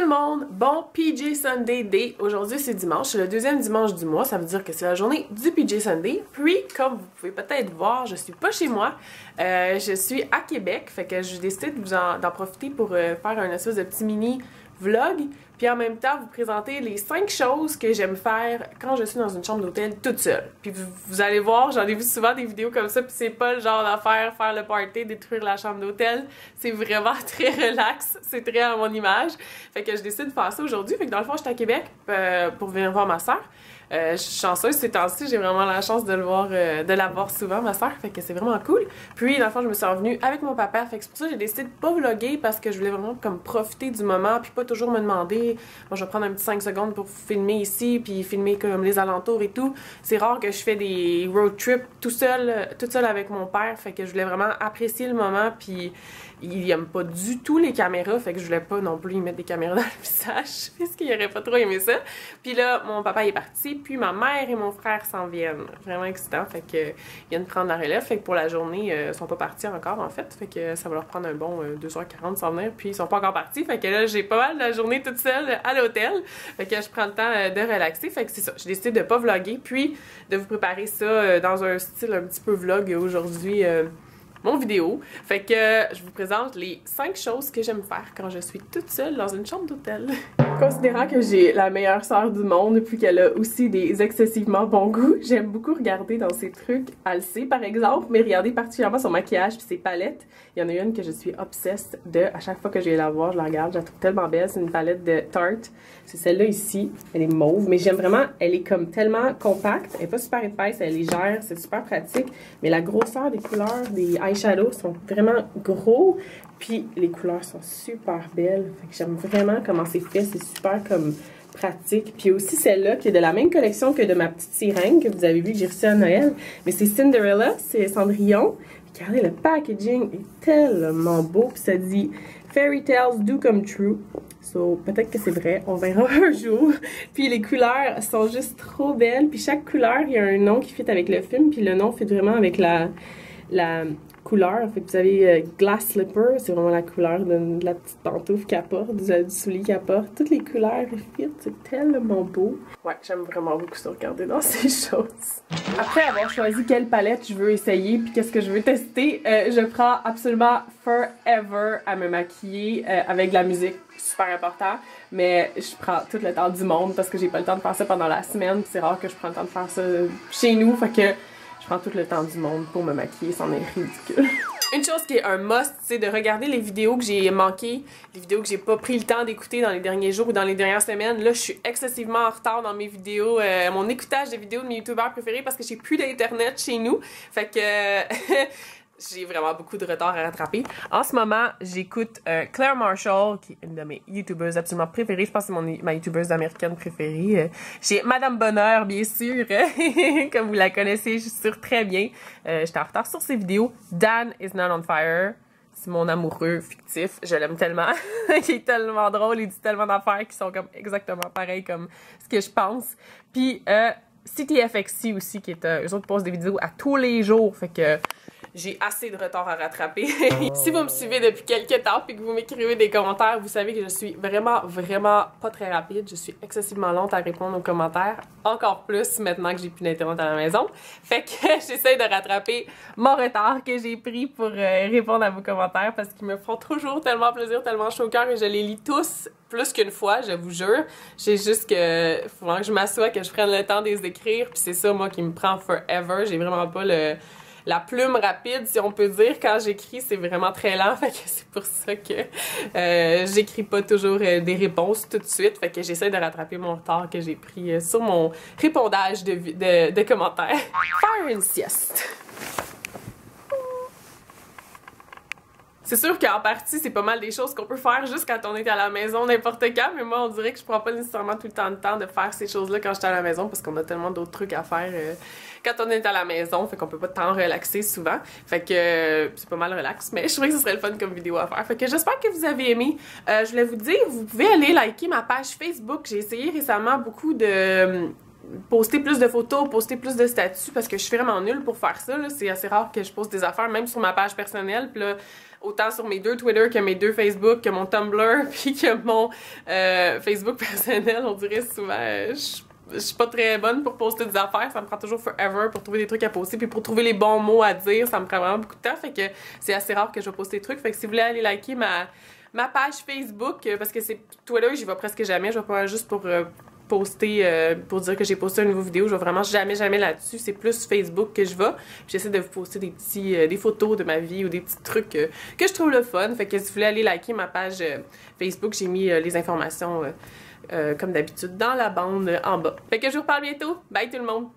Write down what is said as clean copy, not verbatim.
le monde! Bon PJ Sunday Day. Aujourd'hui c'est dimanche, c'est le deuxième dimanche du mois, ça veut dire que c'est la journée du PJ Sunday. Puis, comme vous pouvez peut-être voir, je suis pas chez moi, je suis à Québec, fait que j'ai décidé d'en profiter pour faire un espèce de petit mini vlog, puis en même temps vous présenter les 5 choses que j'aime faire quand je suis dans une chambre d'hôtel toute seule. Puis vous allez voir, j'en ai vu souvent des vidéos comme ça, puis c'est pas le genre d'affaire faire le party, détruire la chambre d'hôtel, c'est vraiment très relax, c'est très à mon image. Fait que je décide de faire ça aujourd'hui, fait que dans le fond je suis à Québec pour venir voir ma soeur. Je suis chanceuse ces temps-ci, j'ai vraiment la chance de la voir souvent, ma soeur, fait que c'est vraiment cool. Puis dans le fond, je me suis revenue avec mon papa, fait que c'est pour ça que j'ai décidé de pas vlogger parce que je voulais vraiment comme profiter du moment, puis pas toujours me demander, moi je vais prendre un petit 5 secondes pour filmer ici, puis filmer comme les alentours et tout. C'est rare que je fais des road trips toute seule avec mon père, fait que je voulais vraiment apprécier le moment, puis il aime pas du tout les caméras, fait que je voulais pas non plus y mettre des caméras dans le visage, puisqu'il aurait pas trop aimé ça. Puis là, mon papa est parti, puis ma mère et mon frère s'en viennent. Vraiment excitant, fait que ils viennent prendre la relève, fait que pour la journée, ils sont pas partis encore en fait, fait que ça va leur prendre un bon 2h40 s'en venir, puis ils sont pas encore partis, fait que là, j'ai pas mal de la journée toute seule à l'hôtel, fait que je prends le temps de relaxer, fait que c'est ça, j'ai décidé de pas vlogger, puis de vous préparer ça dans un style un petit peu vlog aujourd'hui, mon vidéo. Fait que je vous présente les 5 choses que j'aime faire quand je suis toute seule dans une chambre d'hôtel. Considérant que j'ai la meilleure sœur du monde puis qu'elle a aussi des excessivement bons goûts, j'aime beaucoup regarder dans ses trucs. Elle le sait par exemple, mais regarder particulièrement son maquillage puis ses palettes. Il y en a une que je suis obsesse de. À chaque fois que je vais la voir, je la regarde. Je la trouve tellement belle. C'est une palette de Tarte. C'est celle-là ici. Elle est mauve, mais j'aime vraiment. Elle est comme tellement compacte. Elle est pas super épaisse, elle est légère. C'est super pratique. Mais la grosseur des couleurs des eyeshadows sont vraiment gros. Puis les couleurs sont super belles. Fait que j'aime vraiment comment c'est fait. C'est super comme pratique. Puis aussi celle-là qui est de la même collection que de ma petite sirène que vous avez vu que j'ai reçue à Noël. Mais c'est Cinderella, c'est Cendrillon. Regardez, le packaging est tellement beau. Puis ça dit Fairy Tales do come true. So, peut-être que c'est vrai, on verra un jour. Puis les couleurs sont juste trop belles. Puis chaque couleur, il y a un nom qui fit avec le film. Puis le nom fit vraiment avec la couleur. Fait que vous avez Glass Slipper, c'est vraiment la couleur de la petite pantoufle qu'elle porte, du soulier qu'elle porte. Toutes les couleurs fit, c'est tellement beau. Ouais, j'aime vraiment beaucoup ça, regarder dans ces choses. Après avoir choisi quelle palette je veux essayer puis qu'est-ce que je veux tester, je prends absolument forever à me maquiller avec de la musique, super important. Mais je prends tout le temps du monde parce que j'ai pas le temps de faire ça pendant la semaine. C'est rare que je prends le temps de faire ça chez nous, fait que je prends tout le temps du monde pour me maquiller, c'en est ridicule. Une chose qui est un must, c'est de regarder les vidéos que j'ai manquées, les vidéos que j'ai pas pris le temps d'écouter dans les derniers jours ou dans les dernières semaines. Là, je suis excessivement en retard dans mes vidéos, mon écoutage des vidéos de mes youtubeurs préférés parce que j'ai plus d'internet chez nous. Fait que j'ai vraiment beaucoup de retard à rattraper. En ce moment, j'écoute Claire Marshall, qui est une de mes youtubeuses absolument préférées. Je pense que c'est ma youtubeuse américaine préférée. J'ai Madame Bonheur, bien sûr, comme vous la connaissez, je suis sûre très bien. J'étais en retard sur ses vidéos. Dan is not on fire. C'est mon amoureux fictif. Je l'aime tellement. Il est tellement drôle. Il dit tellement d'affaires qui sont comme exactement pareilles comme ce que je pense. Puis CTFXC aussi, qui est eux autres posent des vidéos à tous les jours. Fait que j'ai assez de retard à rattraper. Si vous me suivez depuis quelques temps et que vous m'écrivez des commentaires, vous savez que je suis vraiment pas très rapide. Je suis excessivement lente à répondre aux commentaires. Encore plus maintenant que j'ai plus d'internet à la maison. Fait que j'essaie de rattraper mon retard que j'ai pris pour répondre à vos commentaires parce qu'ils me font toujours tellement plaisir, tellement chaud au cœur et je les lis tous plus qu'une fois, je vous jure. J'ai juste que faut que je m'assoie, que je prenne le temps de les écrire. Puis c'est ça, moi, qui me prend forever. J'ai vraiment pas la plume rapide, si on peut dire. Quand j'écris, c'est vraiment très lent, fait que c'est pour ça que j'écris pas toujours des réponses tout de suite, fait que j'essaie de rattraper mon retard que j'ai pris sur mon répondage de commentaires. Faire une sieste. C'est sûr qu'en partie, c'est pas mal des choses qu'on peut faire juste quand on est à la maison n'importe quand, mais moi, on dirait que je prends pas nécessairement tout le temps de faire ces choses-là quand je suis à la maison parce qu'on a tellement d'autres trucs à faire quand on est à la maison, fait qu'on peut pas tant relaxer souvent. Fait que c'est pas mal relax, mais je trouvais que ce serait le fun comme vidéo à faire. Fait que j'espère que vous avez aimé. Je voulais vous dire, vous pouvez aller liker ma page Facebook. J'ai essayé récemment beaucoup de poster plus de photos, poster plus de statuts, parce que je suis vraiment nulle pour faire ça, là. C'est assez rare que je poste des affaires, même sur ma page personnelle, puis là, autant sur mes 2 Twitter que mes 2 Facebook, que mon Tumblr, puis que mon Facebook personnel, on dirait souvent, je suis pas très bonne pour poster des affaires, ça me prend toujours forever pour trouver des trucs à poster, puis pour trouver les bons mots à dire, ça me prend vraiment beaucoup de temps, fait que c'est assez rare que je vais poster des trucs, fait que si vous voulez aller liker ma page Facebook, parce que c'est Twitter, j'y vais presque jamais, je vais pas juste pour poster, pour dire que j'ai posté une nouvelle vidéo, je vais vraiment jamais là-dessus, c'est plus Facebook que je vais, j'essaie de vous poster des photos de ma vie ou des petits trucs que je trouve le fun, fait que si vous voulez aller liker ma page Facebook, j'ai mis les informations comme d'habitude dans la bande en bas. Fait que je vous reparle bientôt, bye tout le monde!